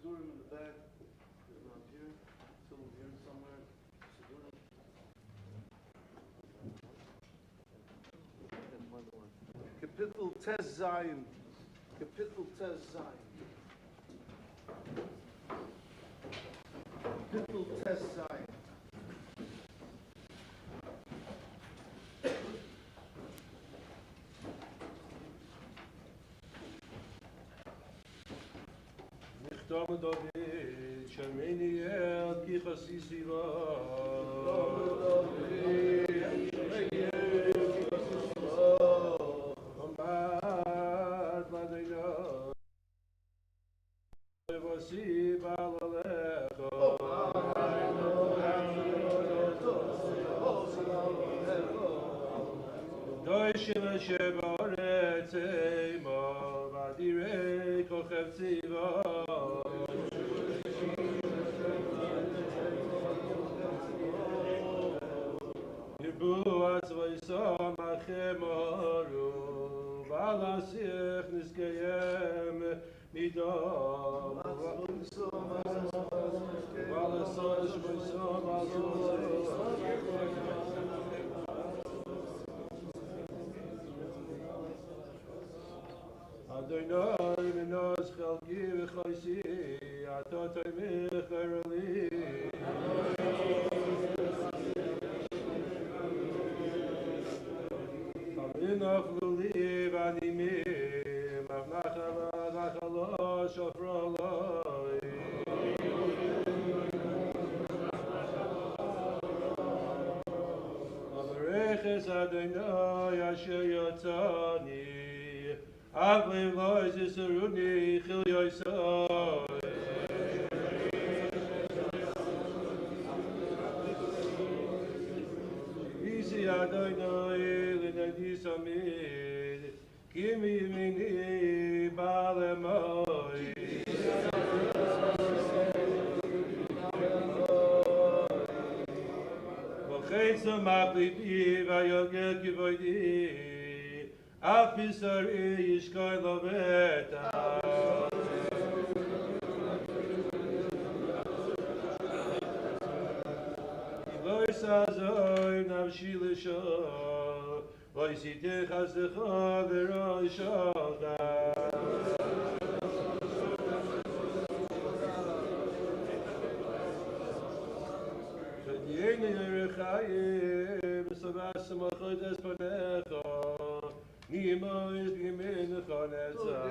Sidurim in the back. There's not here. Still here somewhere. Sidurim. Kapitel Tes Zayin. Kapitel Tes Zayin. Kapitel Tes Zayin. Tom David, Shamini El Ki Chasisiva. Tom David, Shamini El Ki Chasisiva. Amad Ladina. Vasi Balalecha. Doishim Shebaret Ema Vadirei Kochev Tziva. Buas vaisam achemaru valasich niskayem midam valasam Adonai minos chalki v'chaysi atotay mecharali Nafluli vanimim avnachava nachalo shofroloi Avareches Adonai asher yotzani Avli loy zisaruni chil yoisoi Isi Adonai Samid, Kimi Mini Balemoi. V'cheitza machlipi v'yogel kivoidi, Afisari yishkoi loveta. Iloi sazoi navshi l'shoi, Voisite chasdecha v'roishocha V'dieni yerechayim S'avas mochot esponecha Nimo is b'yimenecha netzah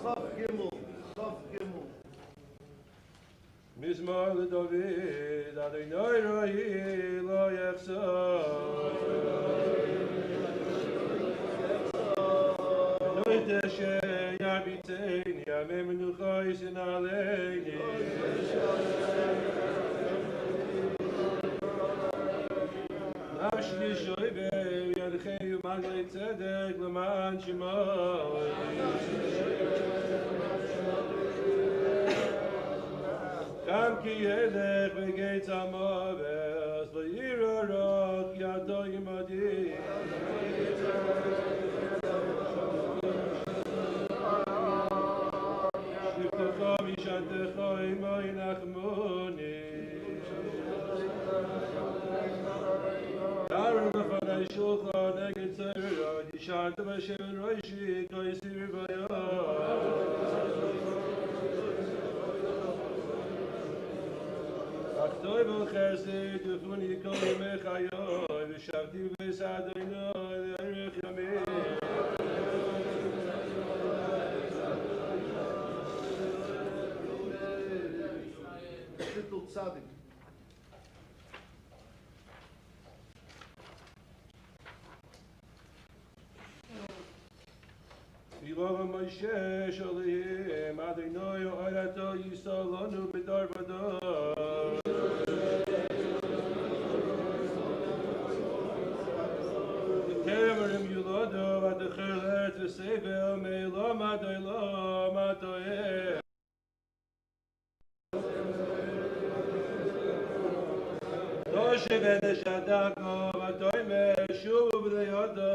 Chav Gimel. Mizmor LeDavid, Adonai Rohi lo yechzor. Noite sheyabitein, yamei menucha yisin aleini. Nafshi shoive, yadchei umaglei tzedek, leman shemoi. Kam ki yelech v'geitz ha'moves v'yirorot yado yimadi Shiftecha mishantecha imo yinachmoni Daru lefanei shulchan neged tzerot Yishanta v'shem roishi ko yisir v'yom Toy bel chesed yufuni kol yemei chayoy v'shavti b'beis Adonai l'erech yamim Kapitel Tzadik. Ilov Moshe Sholihim Adonai Orato Yisolonu b'dar v'dar Kemerim Yulodo v'atechelet v'sevel me'elam ad olam atoeh Doshe v'neshadako v'atoyme shuv v'leyodo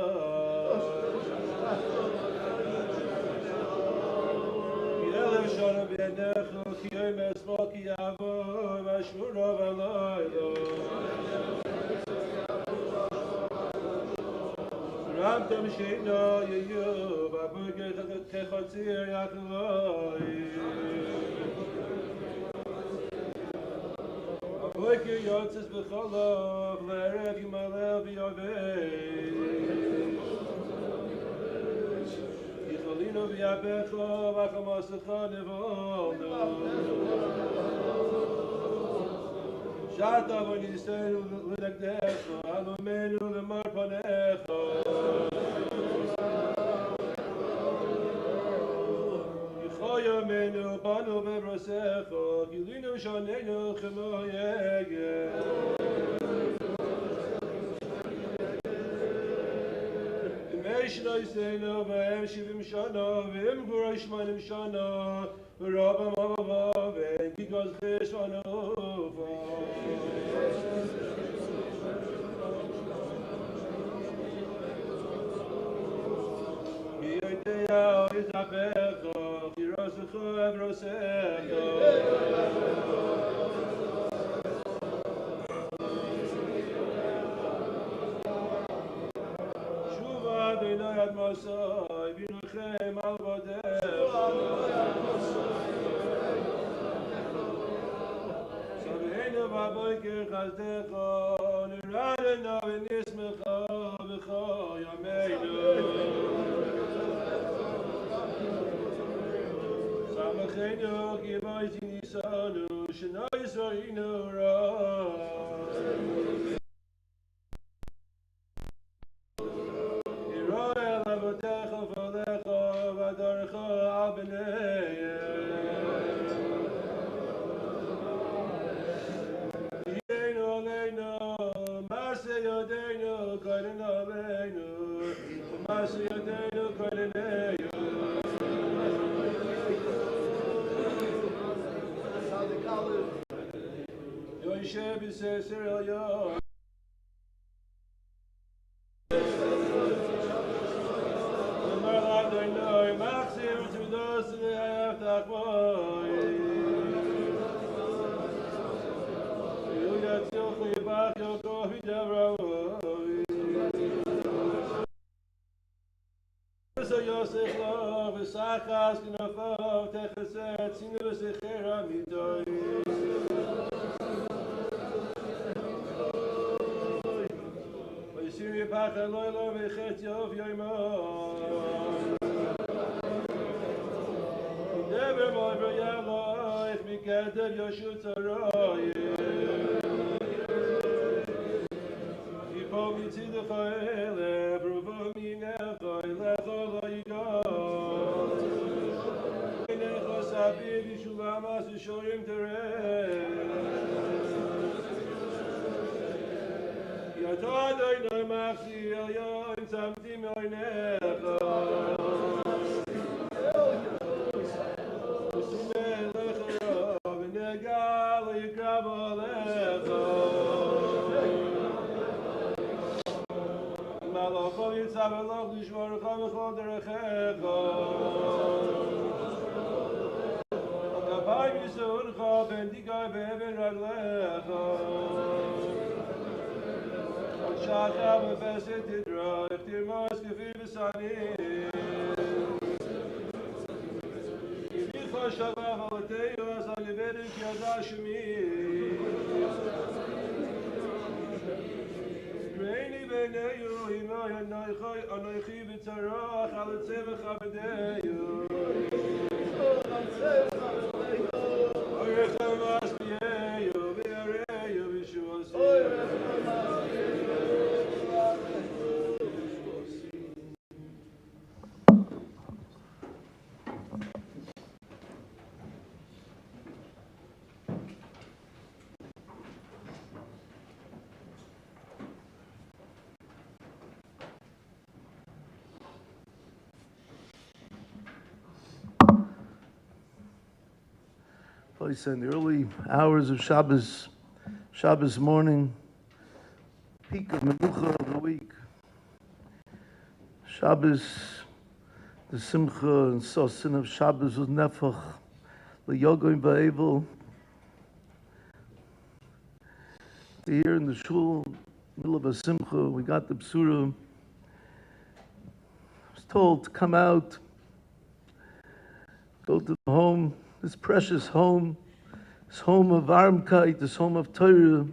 Place in the early hours of Shabbos morning, peak of Menucha of the week. Shabbos, the Simcha and Sosin of Shabbos was Nefach, Yogoim Ba'evel. Here in the shul, middle of a simcha, we got the bsura. I was told to come out, go to the home, this precious home, this home of Armkeit, this home of Torah,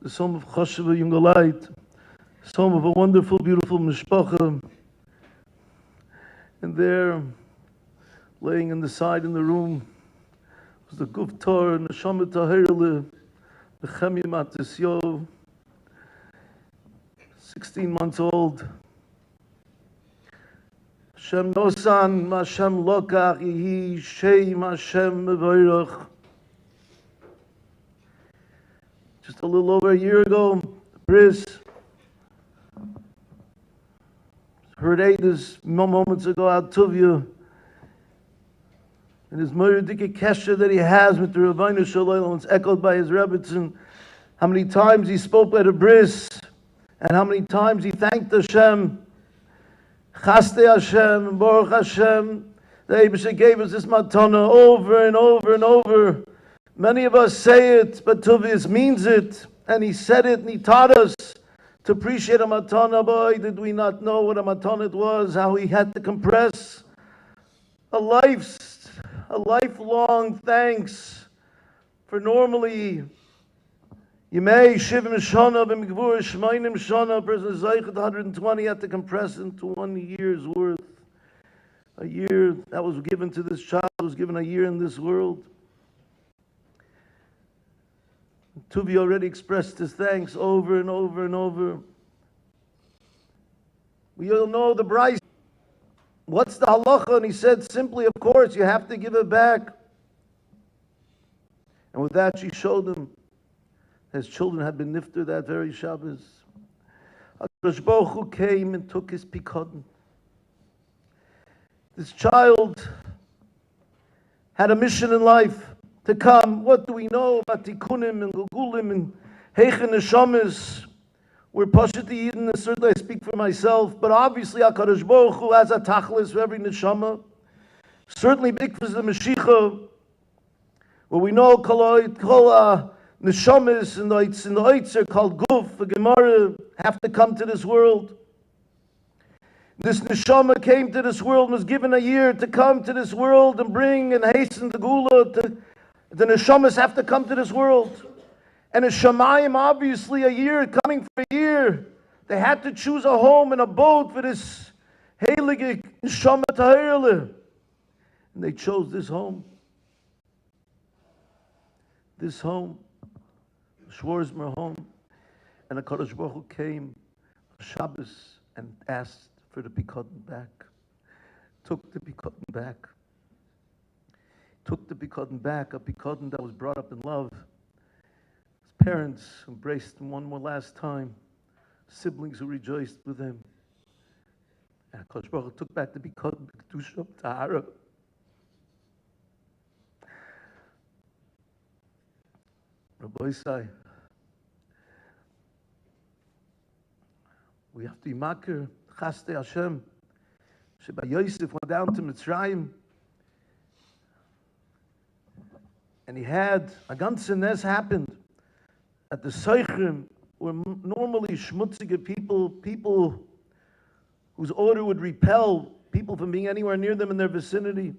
this home of Chosheva Yungalait, this home of a wonderful, beautiful mishpacha. And there, laying in the side in the room, was the Guftar and the Neshama Tahirle, the Chemia Matisyo, 16 months old. Hashem Nosan, Hashem Lokach, Yehi Shem Hashem Mevorach. Just a little over a year ago, Bris heard Eidos moments ago out Tuvia, and his Moradika Kesha that he has with the Ravina Shalom, it's echoed by his Rebbetzin, how many times he spoke by the Bris, and how many times he thanked Hashem, Chaste Hashem, Baruch Hashem, the Eibusha gave us this matana over and over and over. Many of us say it, but Tuvius means it, and he said it, and he taught us to appreciate a matana. Boy, did we not know what a matana it was, how he had to compress a lifelong thanks for normally Yimei Shivim Shana B'Migvur Shmainim Shana, person Zeichet 120 had to compress into 1 year's worth. A year that was given to this child was given a year in this world. Tuvi already expressed his thanks over and over and over. We all know the Bryce. What's the halacha? And he said simply, of course, you have to give it back. And with that, she showed him his children had been nifter that very Shabbos. HaKadosh Baruch Hu came and took his pikadon. This child had a mission in life to come. What do we know about tikkunim and gugulim and heichen neshamas? We're pashut Yidden, certainly I speak for myself, but obviously HaKadosh Baruch Hu has a tachlis for every neshama. Certainly big for the Mashiach, where we know kol neshamas and the oitzer called guf, the Gemara, have to come to this world. This neshama came to this world and was given a year to come to this world and bring and hasten the gula. The neshamas have to come to this world. And a shamayim, obviously, a year, coming for a year. They had to choose a home and a boat for this heilige neshama tahirle. And they chose this home. This home. Schwarzmer home. And HaKadosh Baruch Hu came Shabbos and asked for the pikadon back. Took the pikadon back. Took the pikadon back, a pikadon that was brought up in love. His parents embraced him one more last time. Siblings who rejoiced with him. And HaKadosh Baruch Hu took back the pikadon, Kedusha, Tahara. Rabbi Isai, we have to makir Chaste Hashem. Sheba Yosef went down to Mitzrayim, and he had a ganze nes happened at the Seichrim, were normally schmutzige people whose odor would repel people from being anywhere near them in their vicinity.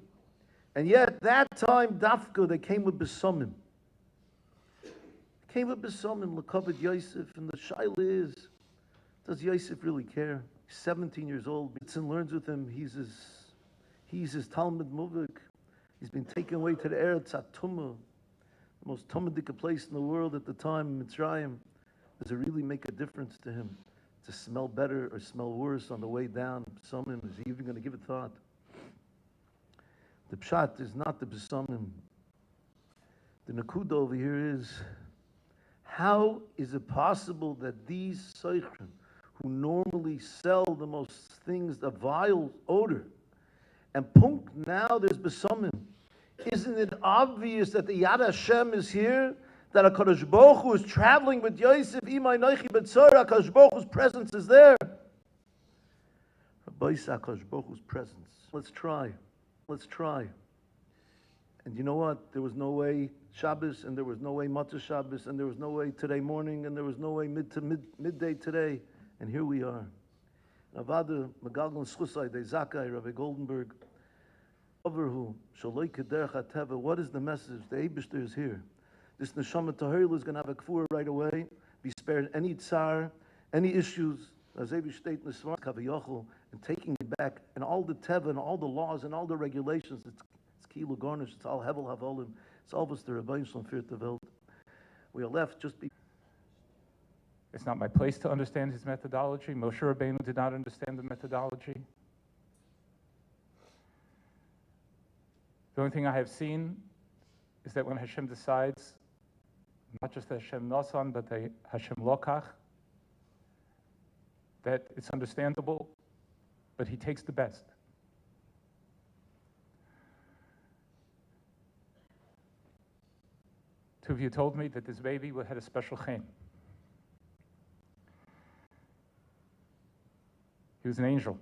And yet, that time, Dafka, they came with Besomim. Came with Besomim, L'kavod Yosef, and the shaila is, does Yosef really care? He's 17 years old. Bitzin learns with him. He's his Talmud Muvik. He's been taken away to the Eretz HaTumah, the most Talmudic place in the world at the time, Mitzrayim. Does it really make a difference to him to smell better or smell worse on the way down? Besomim, is he even going to give it thought? The pshat is not the Besomim. The nakuda over here is, how is it possible that these Seichrim, who normally sell the most things, the vile odor, and punk, now there's Besomim. Isn't it obvious that the Yad Hashem is here? That HaKadosh Baruch Hu is traveling with Yosef, Imay Noichi Betzor, HaKadosh Baruch Hu's presence is there. Rabbi HaKadosh Baruch Hu's presence. Let's try. And And you know what? There was no way Shabbos, and there was no way Matzah Shabbos, and there was no way today morning, and there was no way midday today. And here we are. Avada, Megalgon Schusai, De Zakai, Rabbi Goldenberg, Overhu, Shaloi Kederach HaTeva. What is the message? The Eibishter is here. This Neshama Tahirul is going to have a kfur right away, be spared any tsar, any issues, as Eibishter state in the Svar, Kaviyachol, and taking it back, and all the Teva, and all the laws, and all the regulations. It's Kilo Garnish, it's all Hevel Havolim, it's all was the Rabbein Shalom Vierte Welt. We are left just be. It's not my place to understand his methodology. Moshe Rabbeinu did not understand the methodology. The only thing I have seen is that when Hashem decides, not just the Hashem Nasan, but the Hashem Lokach, that it's understandable, but he takes the best. Two of you told me that this baby had a special chen. He was an angel.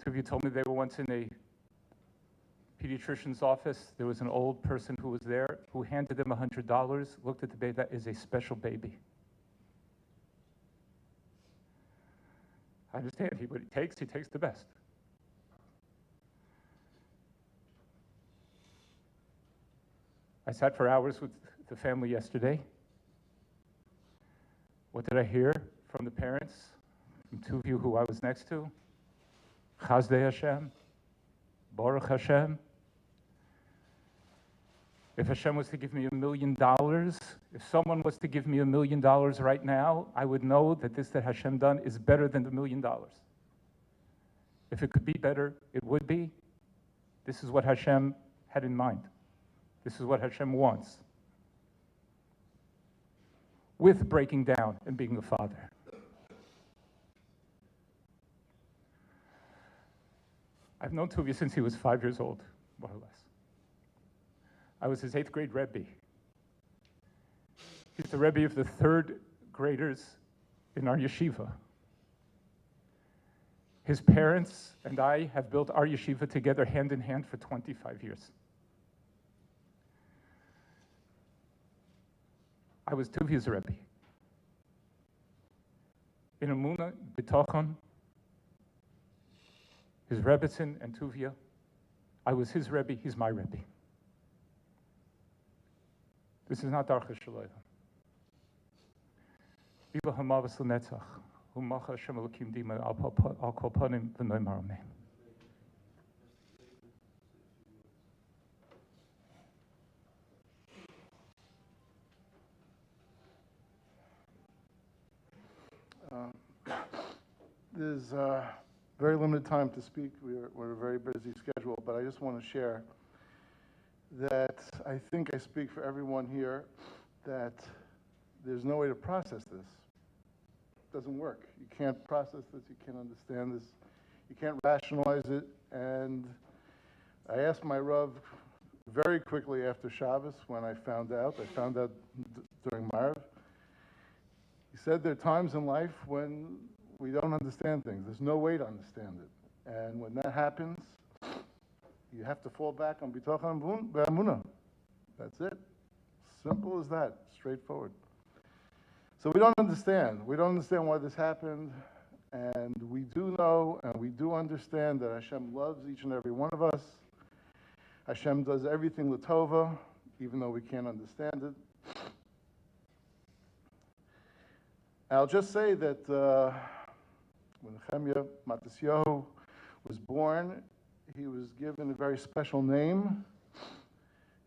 Two of you told me they were once in a pediatrician's office. There was an old person who was there who handed them $100, looked at the baby. That is a special baby. I understand. What he takes the best. I sat for hours with the family yesterday. What did I hear from the parents? From two of you who I was next to? Chazdei Hashem, Baruch Hashem. If Hashem was to give me $1 million, if someone was to give me $1 million right now, I would know that this that Hashem done is better than the $1 million. If it could be better, it would be. This is what Hashem had in mind. This is what Hashem wants. With breaking down and being a father. I've known Tuvia since he was 5 years old, more or less. I was his 8th grade Rebbe. He's the Rebbe of the 3rd graders in our yeshiva. His parents and I have built our yeshiva together hand in hand for 25 years. I was Tuvia's Rebbe. In Emunah, B'tochon, his Rebbetzin and Tuvia, I was his Rebbe, he's my Rebbe. This is not Darcha Shalayla. Viva Hamavas L'netzach, Humacha Hashem Elokim Dima, Al Kol Panim V'noimar Amen. There's very limited time to speak. We're a very busy schedule, but I just want to share that I think I speak for everyone here that there's no way to process this. It doesn't work. You can't process this. You can't understand this. You can't rationalize it. And I asked my Rav very quickly after Shabbos when I found out during Marav. He said there are times in life when we don't understand things. There's no way to understand it. And when that happens, you have to fall back on B'tochon V'amunah. That's it. Simple as that. Straightforward. So we don't understand. We don't understand why this happened. And we do know and we do understand that Hashem loves each and every one of us. Hashem does everything l'tova, even though we can't understand it. I'll just say that when Nehemiah Matisyahu was born, he was given a very special name.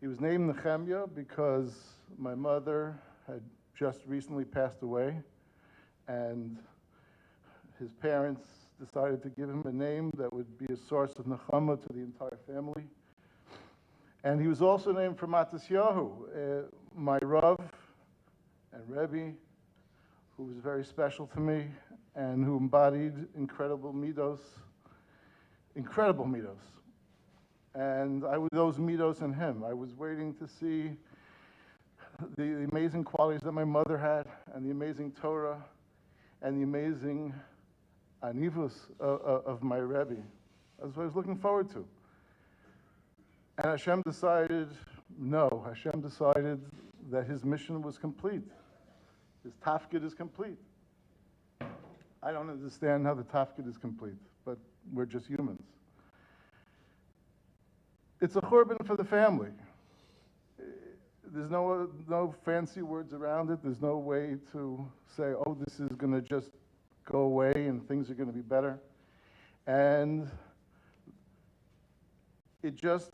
He was named Nehemiah because my mother had just recently passed away, and his parents decided to give him a name that would be a source of nechama to the entire family. And he was also named for Matisyahu, my Rav and Rebbe, who was very special to me and who embodied incredible midos. And I was those midos in him. I was waiting to see the amazing qualities that my mother had and the amazing Torah and the amazing anivus of my Rebbe. That's what I was looking forward to. And Hashem decided, no, Hashem decided that his mission was complete. His tafkid is complete. I don't understand how the tafkid is complete, but we're just humans. It's a churban for the family. There's no fancy words around it. There's no way to say, oh, this is going to just go away and things are going to be better. And it just,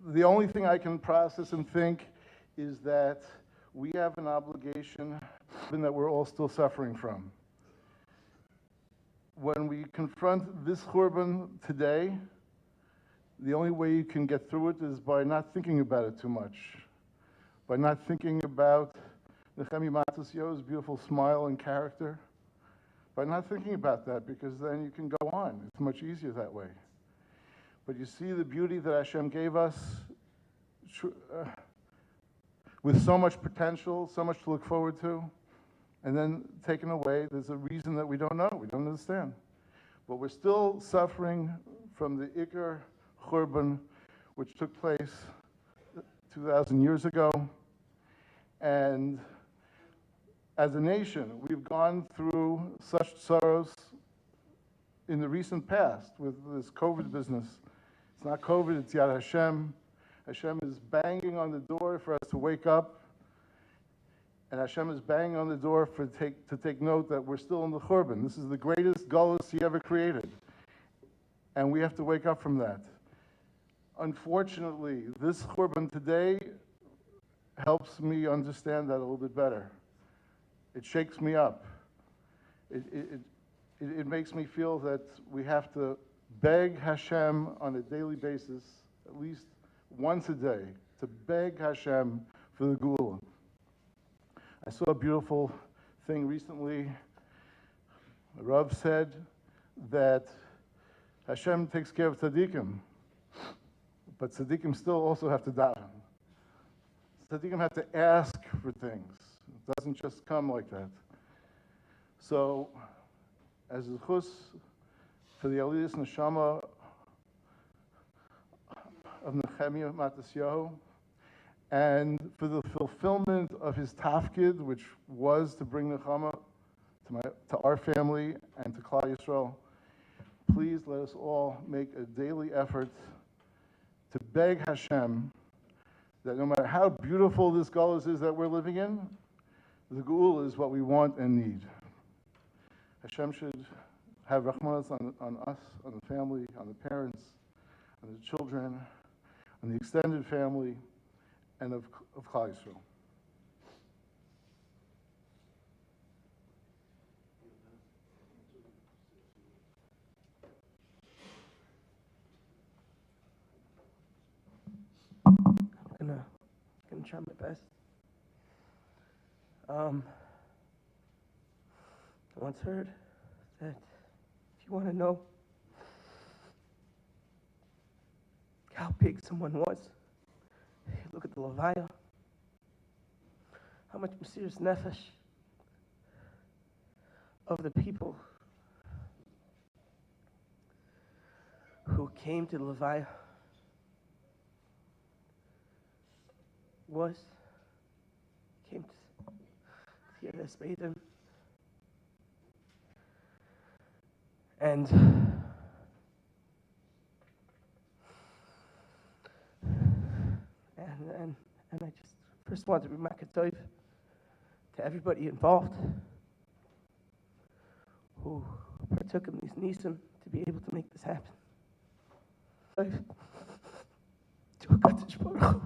the only thing I can process and think is that we have an obligation that we're all still suffering from. When we confront this churban today, the only way you can get through it is by not thinking about it too much, by not thinking about Nehemiah Matasyahu's beautiful smile and character, by not thinking about that, because then you can go on. It's much easier that way. But you see the beauty that Hashem gave us with so much potential, so much to look forward to, and then taken away. There's a reason that we don't know, we don't understand. But we're still suffering from the Iker Churban, which took place 2,000 years ago. And as a nation, we've gone through such sorrows in the recent past with this COVID business. It's not COVID, it's Yad Hashem. Hashem is banging on the door for us to wake up. And Hashem is banging on the door to take note that we're still in the Churban. This is the greatest galus he ever created. And we have to wake up from that. Unfortunately, this Churban today helps me understand that a little bit better. It shakes me up. It makes me feel that we have to beg Hashem on a daily basis, at least once a day, to beg Hashem for the Geula. I saw a beautiful thing recently. Rav said that Hashem takes care of tzaddikim, but tzaddikim still also have to daven. Tzaddikim have to ask for things. It doesn't just come like that. So, as a chus for the Aliyas Neshama of Nehemiah Matasyahu, and for the fulfillment of his tafkid, which was to bring Nechama to our family and to Klal Yisrael, please let us all make a daily effort to beg Hashem that no matter how beautiful this galus is that we're living in, the Geula is what we want and need. Hashem should have rachmanas on us, on the family, on the parents, on the children, on the extended family, and of Klal Yisrael. I'm gonna try my best. I once heard that if you want to know how big someone was, you look at the levaya, how much Mesiras Nefesh of the people who came to the levaya came to hear this Beidim. And I just first want to be makatov to everybody involved who partook in these nisim to be able to make this happen. To HaKadosh Baruch Hu.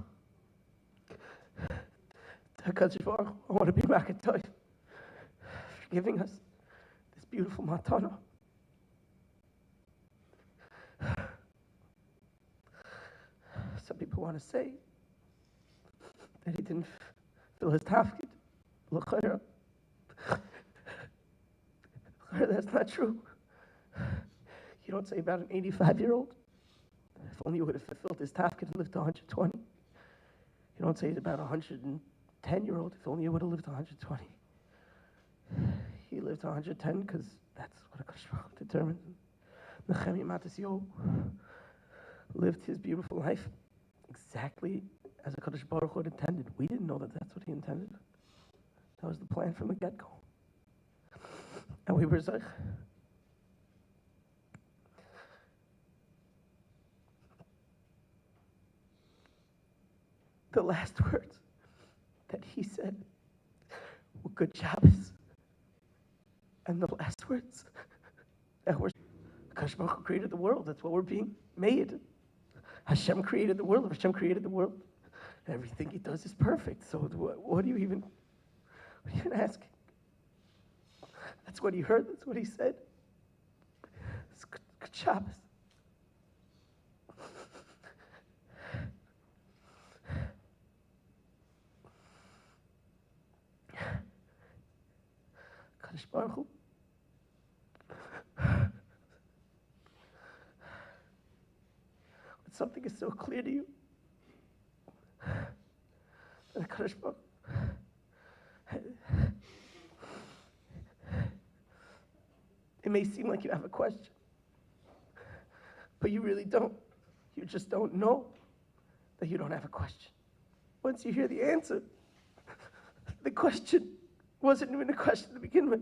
To HaKadosh Baruch Hu, I want to be makatov for giving us this beautiful matana. Some people want to say that he didn't fill his tafkid. L'chayra. That's not true. You don't say about an 85-year-old. If only he would have fulfilled his tafkid and lived to 120. You don't say about a 110-year-old. If only he would have lived to 120. He lived to 110 because that's what HaKadosh Baruch Hu determined. Nehemiah Matasyahu lived his beautiful life exactly as HaKadosh Baruch Hu had intended. We didn't know that that's what he intended. That was the plan from the get-go. And we were Zeich. The last words that he said were good Shabbos. And the last words that were, HaKadosh Baruch Hu created the world. That's what we're being made. Hashem created the world. Hashem created the world. Everything he does is perfect. So what are you even asking? That's what he heard. That's what he said. It's good Shabbos. Kadosh Baruch Hu. When something is so clear to you, and Kadosh Baruch Hu, it may seem like you have a question, but you really don't. You just don't know that you don't have a question. Once you hear the answer, the question wasn't even a question to begin with.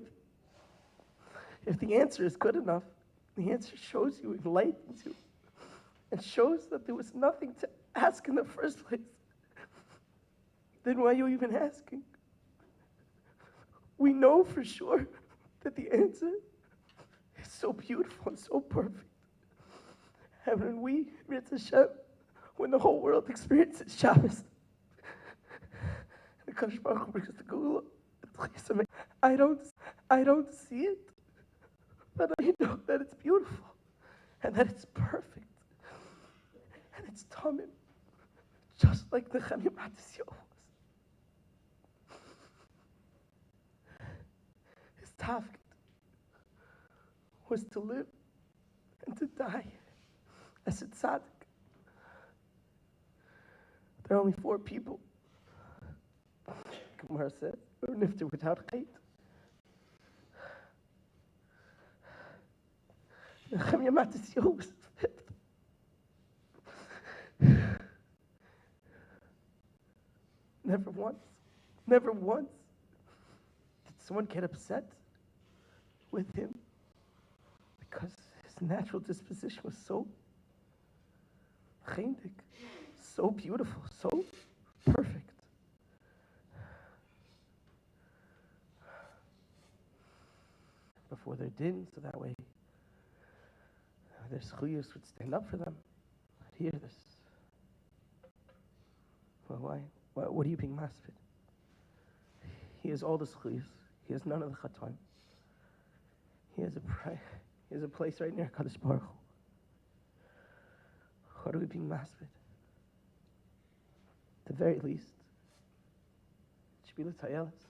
If the answer is good enough, the answer shows you, enlightens you, and shows that there was nothing to ask in the first place, then why are you even asking? We know for sure that the answer is so beautiful and so perfect. And when we, Mitzvah Hashem, when the whole world experiences Shabbos, the Kadosh Baruch Hu brings the Gula, I don't see it, but I know that it's beautiful, and that it's perfect, and it's tamim, just like the Nechemia Matisyahu was. His tafkid was to live and to die as a tzaddik. There are only 4 people, Gemara says, who are nifter without chait. Nechemia Matisyahu was the 5th. Never once did someone get upset with him because his natural disposition was so chendik, so beautiful, so perfect. Before their din, so that way their schuyas would stand up for them. I'd hear this. Well, why? What are you being maspid? He has all the schuyas. He has none of the chatoim. He has a place right near Kadosh Baruch Hu. What are we being maspid? At the very least, it should be l'tayelis.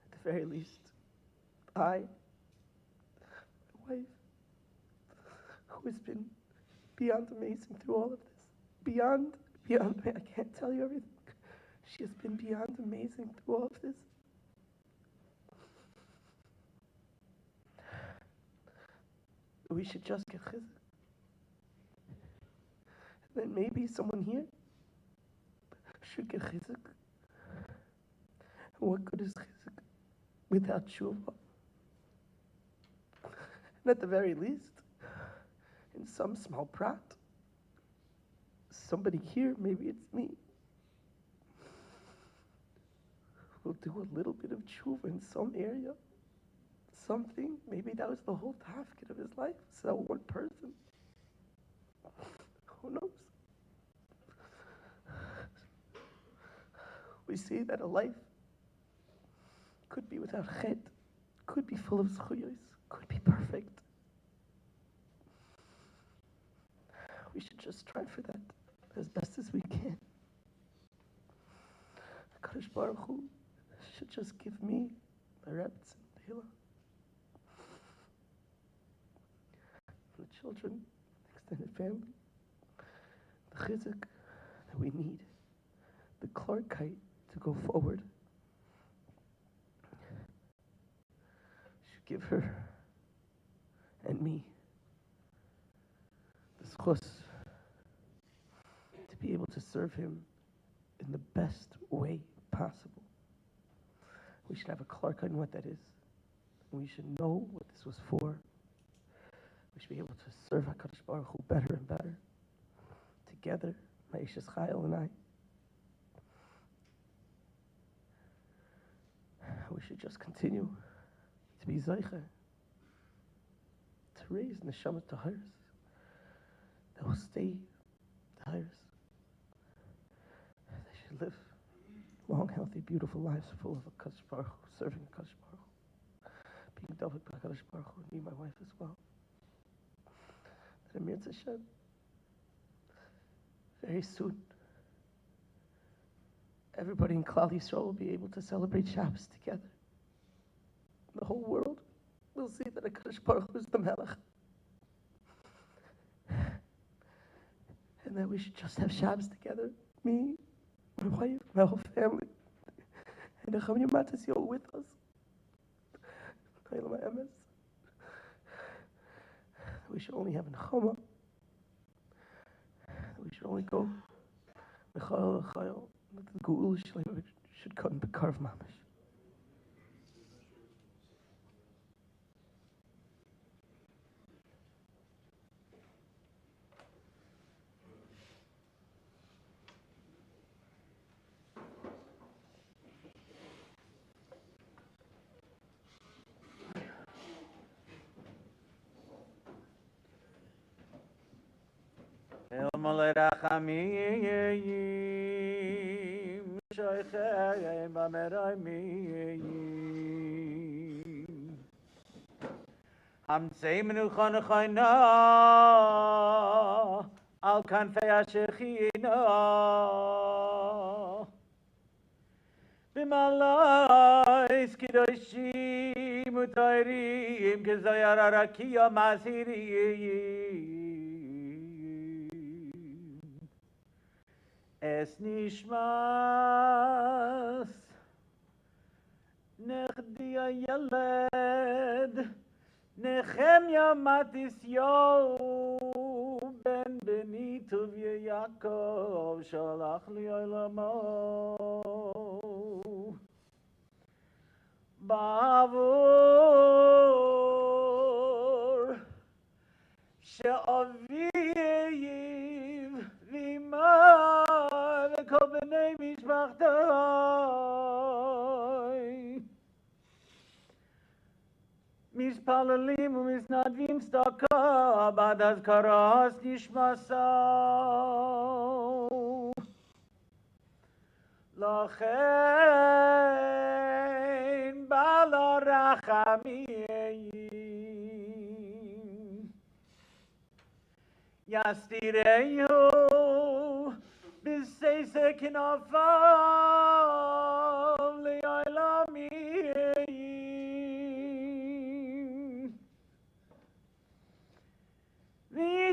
At the very least, my wife, who has been beyond amazing through all of this, beyond, I can't tell you everything. She has been beyond amazing through all of this. We should just get chizuk. And then maybe someone here should get chizuk. And what good is chizuk without tshuva? And at the very least, in some small prat, somebody here, maybe it's me, will do a little bit of tshuva in some area, something. Maybe that was the whole tafkid of his life. So that one person, who knows? We see that a life could be without chet, could be full of zchuyos, could be perfect. We should just try for that as best as we can. Kadosh Baruch Hu should just give me the reps and Tehillah. The children, extended family, the chizuk that we need, the klarkite to go forward. Should give her and me the schus to be able to serve him in the best way possible. We should have a clark on what that is. We should know what this was for. We should be able to serve HaKadosh Baruch Hu better and better. Together, Ma'ishes Chayil and I. We should just continue to be Zeicha, to raise Neshama Tahirs, that will stay Tahirs. They should live long, healthy, beautiful lives full of HaKadosh Baruch Hu, serving HaKadosh Baruch Hu, being David by HaKadosh Baruch Hu, and me, my wife as well. And Amir Hashem, very soon, everybody in Klal Yisrael will be able to celebrate Shabbos together. The whole world will see that HaKadosh Baruch Hu is the Melech. And that we should just have Shabbos together. Me, my wife, my whole family. And the Chum Yamatis all with us. We should only have Nechama. We should only go Mechayel L'Chayel. The Geula Shlema should come Bekarv Mamash. El Malay Rachamim, Shoichay Bamerayim. Hamtzei Menucha Nechayna, Al Kanfei HaShechina. B'malais Kedoshim Utayrim, Kezayar Arakia Masiriyim. Es nishmas nechdi hayaled Nehemia Matisyahu ben Beni Tuvia Yaakov shalach li olamo ba'avur she'aviv v'imah v'kol b'nei mishpachtoi Mispalalim u'misnadvim staka ba'ad hazkaras nishmaso Lachein bala rachamim Yastireyu b'seise kinafav li'olamim Mitzrar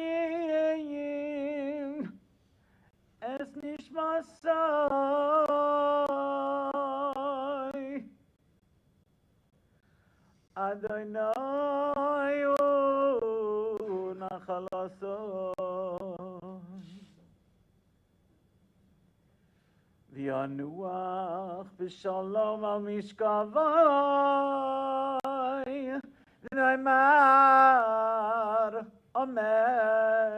achayim es nishmasai Adonai u nachalasai V'yanuach b'shalom al mishkavai v'noimar amen.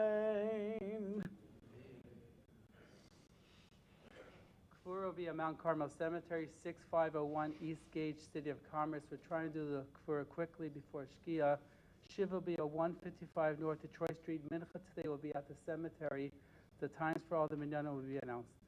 Kfura will be at Mount Carmel Cemetery, 6501 East Gage, City of Commerce. We're trying to do the Kfura quickly before Shkia. Shiva will be at 155 North Detroit Street. Mincha today will be at the cemetery. The times for all the minyanim will be announced.